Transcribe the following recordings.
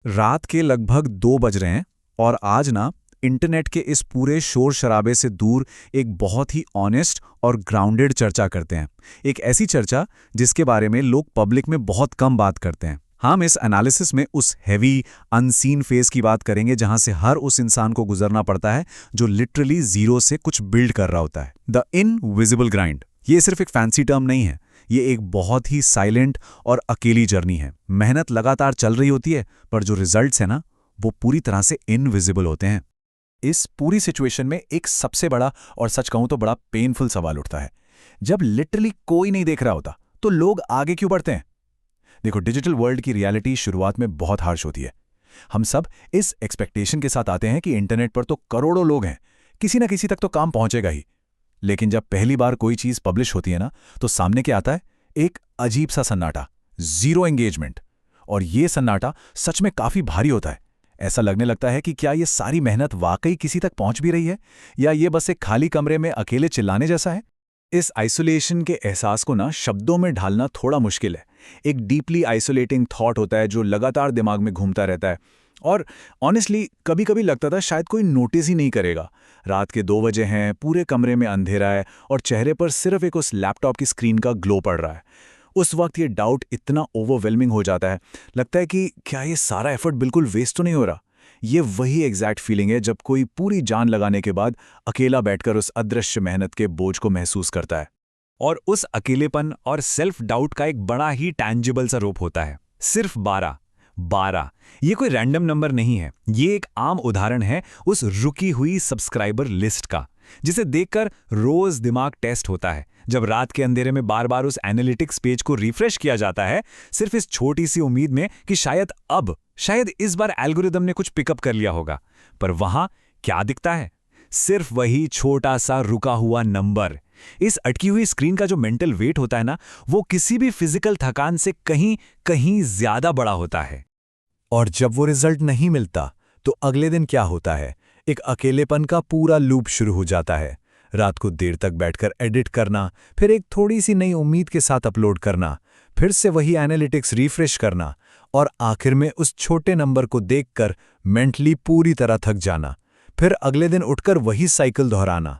रात के लगभग 2 बज रहे हैं और आज ना इंटरनेट के इस पूरे शोर शराबे से दूर एक बहुत ही ऑनेस्ट और ग्राउंडेड चर्चा करते हैं। एक ऐसी चर्चा जिसके बारे में लोग पब्लिक में बहुत कम बात करते हैं। हम इस एनालिसिस में उस हैवी अनसीन फेज की बात करेंगे जहां से हर उस इंसान को गुजरना पड़ता है जो लिटरली जीरो से कुछ बिल्ड कर रहा होता है। द इनविजिबल ग्राइंड, ये सिर्फ एक फैंसी टर्म नहीं है, ये एक बहुत ही साइलेंट और अकेली जर्नी है। मेहनत लगातार चल रही होती है पर जो रिजल्ट्स है ना, वो पूरी तरह से इनविजिबल होते हैं। इस पूरी सिचुएशन में एक सबसे बड़ा और सच कहूं तो बड़ा पेनफुल सवाल उठता है। जब लिटरली कोई नहीं देख रहा होता तो लोग आगे क्यों बढ़ते हैं? देखो, डिजिटल वर्ल्ड की रियलिटी शुरुआत में बहुत हार्श होती है। हम सब इस एक्सपेक्टेशन के साथ आते हैं कि इंटरनेट पर तो करोड़ों लोग हैं, किसी ना किसी तक तो काम पहुंचेगा ही। लेकिन जब पहली बार कोई चीज पब्लिश होती है ना, तो सामने क्या आता है? एक अजीब सा सन्नाटा, जीरो एंगेजमेंट। और ये सन्नाटा सच में काफी भारी होता है। ऐसा लगने लगता है कि क्या ये सारी मेहनत वाकई किसी तक पहुंच भी रही है, या ये बस एक खाली कमरे में अकेले चिल्लाने जैसा है? इस आइसोलेशन के एहसास को ना शब्दों में ढालना थोड़ा मुश्किल है। एक डीपली आइसोलेटिंग थॉट होता है जो लगातार दिमाग में घूमता रहता है। और ऑनेस्टली कभी कभी लगता था शायद कोई नोटिस ही नहीं करेगा। रात के 2 बजे हैं, पूरे कमरे में अंधेरा है और चेहरे पर सिर्फ एक उस लैपटॉप की स्क्रीन का ग्लो पड़ रहा है। उस वक्त ये डाउट इतना ओवरवेलमिंग हो जाता है, लगता है कि क्या ये सारा एफर्ट बिल्कुल वेस्ट तो नहीं हो रहा। ये वही एग्जैक्ट फीलिंग है जब कोई पूरी जान लगाने के बाद अकेला बैठकर उस अदृश्य मेहनत के बोझ को महसूस करता है। और उस अकेलेपन और सेल्फ डाउट का एक बड़ा ही टैंजिबल सा रूप होता है। सिर्फ 12 ये कोई रैंडम नंबर नहीं है, ये एक आम उदाहरण है उस रुकी हुई सब्सक्राइबर लिस्ट का, जिसे देखकर रोज दिमाग टेस्ट होता है। जब रात के अंधेरे में बार बार उस एनालिटिक्स पेज को रिफ्रेश किया जाता है, सिर्फ इस छोटी सी उम्मीद में कि शायद इस बार एल्गोरिदम ने कुछ पिकअप कर लिया होगा। पर वहां क्या दिखता है? सिर्फ वही छोटा सा रुका हुआ नंबर। इस अटकी हुई स्क्रीन का जो मेंटल वेट होता है ना, वो किसी भी फिजिकल थकान से कहीं कहीं ज्यादा बड़ा होता है। और जब वो रिजल्ट नहीं मिलता तो अगले दिन क्या होता है? एक अकेलेपन का पूरा लूप शुरू हो जाता है। रात को देर तक बैठकर एडिट करना, फिर एक थोड़ी सी नई उम्मीद के साथ अपलोड करना, फिर से वही एनालिटिक्स रिफ्रेश करना, और आखिर में उस छोटे नंबर को देखकर मेंटली पूरी तरह थक जाना, फिर अगले दिन उठकर वही साइकिल दोहराना।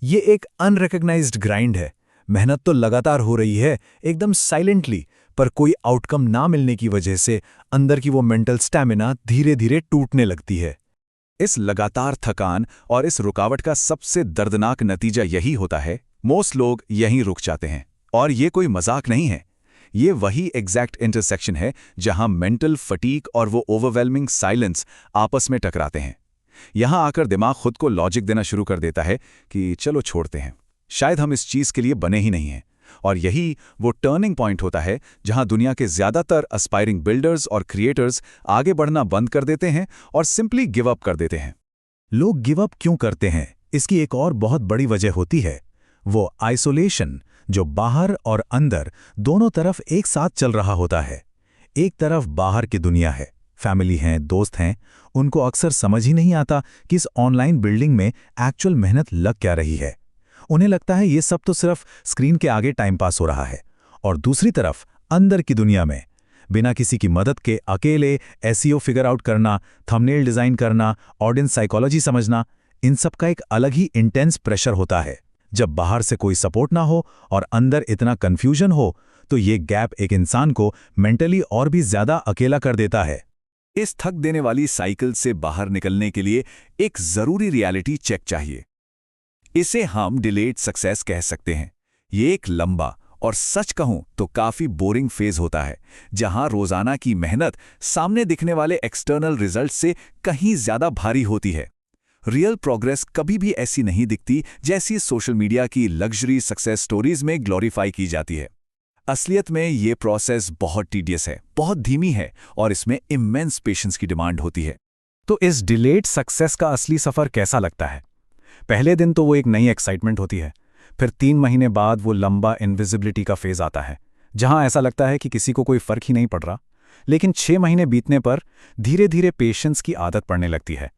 ये एक अनरिकग्नाइज्ड ग्राइंड है। मेहनत तो लगातार हो रही है, एकदम साइलेंटली, पर कोई आउटकम ना मिलने की वजह से अंदर की वो मेंटल स्टैमिना धीरे धीरे टूटने लगती है। इस लगातार थकान और इस रुकावट का सबसे दर्दनाक नतीजा यही होता है, मोस्ट लोग यहीं रुक जाते हैं। और ये कोई मजाक नहीं है, ये वही एग्जैक्ट इंटरसेक्शन है जहां मेंटल फटीग और वो ओवरवेलमिंग साइलेंस आपस में टकराते हैं। यहां आकर दिमाग खुद को लॉजिक देना शुरू कर देता है कि चलो छोड़ते हैं, शायद हम इस चीज के लिए बने ही नहीं हैं। और यही वो टर्निंग पॉइंट होता है जहां दुनिया के ज्यादातर एस्पायरिंग बिल्डर्स और क्रिएटर्स आगे बढ़ना बंद कर देते हैं और सिंपली गिव अप कर देते हैं। लोग गिव अप क्यों करते हैं? इसकी एक और बहुत बड़ी वजह होती है वो आइसोलेशन, जो बाहर और अंदर दोनों तरफ एक साथ चल रहा होता है। एक तरफ बाहर की दुनिया है, फैमिली हैं, दोस्त हैं, उनको अक्सर समझ ही नहीं आता कि इस ऑनलाइन बिल्डिंग में एक्चुअल मेहनत लग क्या रही है। उन्हें लगता है ये सब तो सिर्फ स्क्रीन के आगे टाइम पास हो रहा है। और दूसरी तरफ अंदर की दुनिया में बिना किसी की मदद के अकेले एसईओ फिगर आउट करना, थंबनेल डिजाइन करना, ऑडियंस साइकोलॉजी समझना, इन सब का एक अलग ही इंटेंस प्रेशर होता है। जब बाहर से कोई सपोर्ट ना हो और अंदर इतना कंफ्यूजन हो, तो ये गैप एक इंसान को मेंटली और भी ज्यादा अकेला कर देता है। इस थक देने वाली साइकिल से बाहर निकलने के लिए एक जरूरी रियलिटी चेक चाहिए। इसे हम डिलेड सक्सेस कह सकते हैं। ये एक लंबा और सच कहूं तो काफी बोरिंग फेज होता है, जहां रोजाना की मेहनत सामने दिखने वाले एक्सटर्नल रिजल्ट से कहीं ज्यादा भारी होती है। रियल प्रोग्रेस कभी भी ऐसी नहीं दिखती जैसी सोशल मीडिया की लग्जरी सक्सेस स्टोरीज में ग्लोरीफाई की जाती है। असलियत में ये प्रोसेस बहुत टीडियस है, बहुत धीमी है, और इसमें इमेंस पेशेंस की डिमांड होती है। तो इस डिलेड सक्सेस का असली सफर कैसा लगता है? पहले दिन तो वो एक नई एक्साइटमेंट होती है, फिर 3 महीने बाद वो लंबा इनविजिबिलिटी का फेज आता है, जहां ऐसा लगता है कि किसी को कोई फर्क ही नहीं पड़ रहा। लेकिन 6 महीने बीतने पर धीरे धीरे पेशेंस की आदत पड़ने लगती है,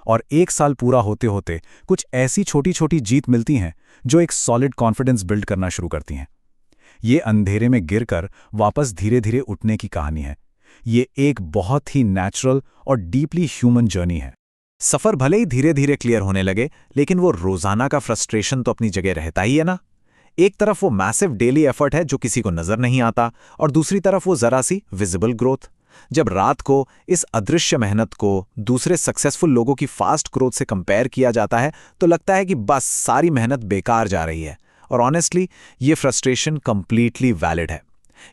और 1 साल पूरा होते होते कुछ ऐसी छोटी छोटी जीत मिलती हैं जो एक सॉलिड कॉन्फिडेंस बिल्ड करना शुरू करती हैं। ये अंधेरे में गिरकर वापस धीरे धीरे उठने की कहानी है, ये एक बहुत ही नेचुरल और डीपली ह्यूमन जर्नी है। सफ़र भले ही धीरे धीरे क्लियर होने लगे, लेकिन वो रोज़ाना का फ्रस्ट्रेशन तो अपनी जगह रहता ही है ना। एक तरफ वो मैसिव डेली एफर्ट है जो किसी को नज़र नहीं आता, और दूसरी तरफ वो ज़रा सी विजिबल ग्रोथ। जब रात को इस अदृश्य मेहनत को दूसरे सक्सेसफुल लोगों की फास्ट ग्रोथ से कंपेयर किया जाता है तो लगता है कि बस सारी मेहनत बेकार जा रही है। और ऑनेस्टली ये फ्रस्ट्रेशन कंप्लीटली वैलिड है।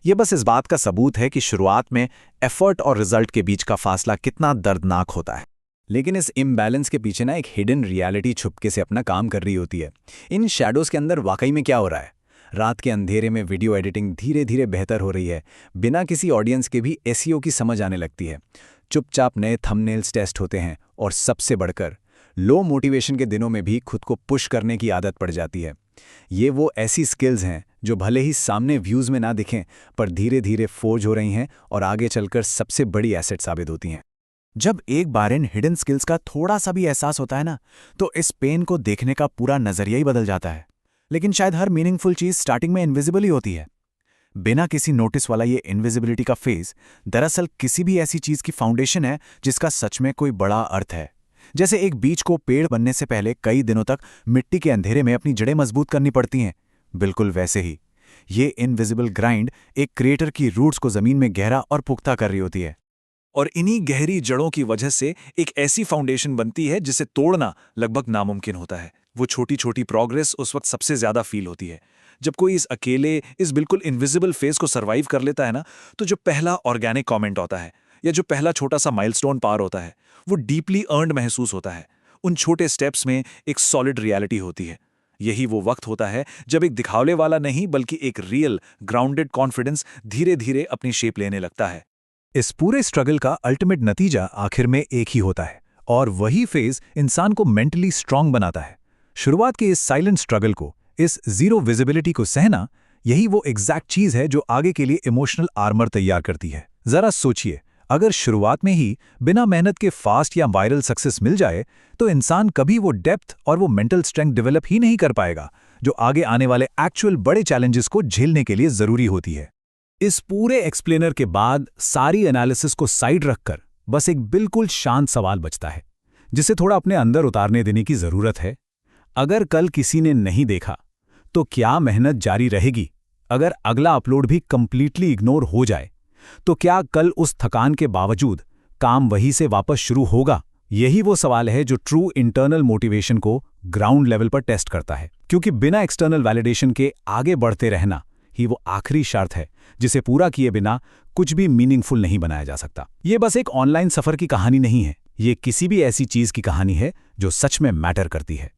ये बस इस बात का सबूत है कि शुरुआत में एफर्ट और रिजल्ट के बीच का फासला कितना दर्दनाक होता है। लेकिन इस इम्बैलेंस के पीछे ना एक हिडन रियलिटी छुपके से अपना काम कर रही होती है। इन शैडोज़ के अंदर वाकई में क्या हो रहा है? रात के अंधेरे में वीडियो एडिटिंग धीरे धीरे बेहतर हो रही है, बिना किसी ऑडियंस के भी एसईओ की समझ आने लगती है। चुपचाप नए थंबनेल्स टेस्ट होते हैं, और सबसे बढ़कर लो मोटिवेशन के दिनों में भी खुद को पुश करने की आदत पड़ जाती है। ये वो ऐसी स्किल्स हैं जो भले ही सामने व्यूज़ में ना दिखें, पर धीरे धीरे फोर्ज हो रही हैं और आगे चलकर सबसे बड़ी एसेट साबित होती हैं। जब एक बार इन हिडन स्किल्स का थोड़ा सा भी एहसास होता है ना, तो इस पेन को देखने का पूरा नजरिया ही बदल जाता है। लेकिन शायद हर मीनिंगफुल चीज स्टार्टिंग में इनविजिबल ही होती है। बिना किसी नोटिस वाला ये इनविजिबिलिटी का फेज दरअसल किसी भी ऐसी चीज की फाउंडेशन है जिसका सच में कोई बड़ा अर्थ है। जैसे एक बीज को पेड़ बनने से पहले कई दिनों तक मिट्टी के अंधेरे में अपनी जड़ें मजबूत करनी पड़ती हैं, बिल्कुल वैसे ही ये इनविजिबल ग्राइंड एक क्रिएटर की रूट्स को जमीन में गहरा और पुख्ता कर रही होती है। और इन्हीं गहरी जड़ों की वजह से एक ऐसी फाउंडेशन बनती है जिसे तोड़ना लगभग नामुमकिन होता है। वो छोटी छोटी प्रोग्रेस उस वक्त सबसे ज्यादा फील होती है जब कोई इस बिल्कुल इनविजिबल फेस को सरवाइव कर लेता है ना। तो जो पहला ऑर्गेनिक कमेंट होता है या जो पहला छोटा सा माइलस्टोन पार होता है, वो डीपली अर्न्ड महसूस होता है। उन छोटे स्टेप्स में एक सॉलिड रियलिटी होती है। यही वो वक्त होता है जब एक दिखावले वाला नहीं बल्कि एक रियल ग्राउंडेड कॉन्फिडेंस धीरे धीरे अपनी शेप लेने लगता है। इस पूरे स्ट्रगल का अल्टीमेट नतीजा आखिर में एक ही होता है, और वही फेज इंसान को मेंटली स्ट्रांग बनाता है। शुरुआत के इस साइलेंट स्ट्रगल को, इस जीरो विजिबिलिटी को सहना, यही वो एग्जैक्ट चीज है जो आगे के लिए इमोशनल आर्मर तैयार करती है। जरा सोचिए, अगर शुरुआत में ही बिना मेहनत के फास्ट या वायरल सक्सेस मिल जाए तो इंसान कभी वो डेप्थ और वो मेंटल स्ट्रेंथ डेवलप ही नहीं कर पाएगा जो आगे आने वाले एक्चुअल बड़े चैलेंजेस को झेलने के लिए जरूरी होती है। इस पूरे एक्सप्लेनर के बाद सारी एनालिसिस को साइड रखकर बस एक बिल्कुल शांत सवाल बचता है जिसे थोड़ा अपने अंदर उतारने देने की जरूरत है। अगर कल किसी ने नहीं देखा तो क्या मेहनत जारी रहेगी? अगर अगला अपलोड भी कंप्लीटली इग्नोर हो जाए तो क्या कल उस थकान के बावजूद काम वहीं से वापस शुरू होगा? यही वो सवाल है जो ट्रू इंटरनल मोटिवेशन को ग्राउंड लेवल पर टेस्ट करता है, क्योंकि बिना एक्सटर्नल वैलिडेशन के आगे बढ़ते रहना ही वो आखिरी शर्त है जिसे पूरा किए बिना कुछ भी मीनिंगफुल नहीं बनाया जा सकता। ये बस एक ऑनलाइन सफर की कहानी नहीं है, ये किसी भी ऐसी चीज की कहानी है जो सच में मैटर करती है।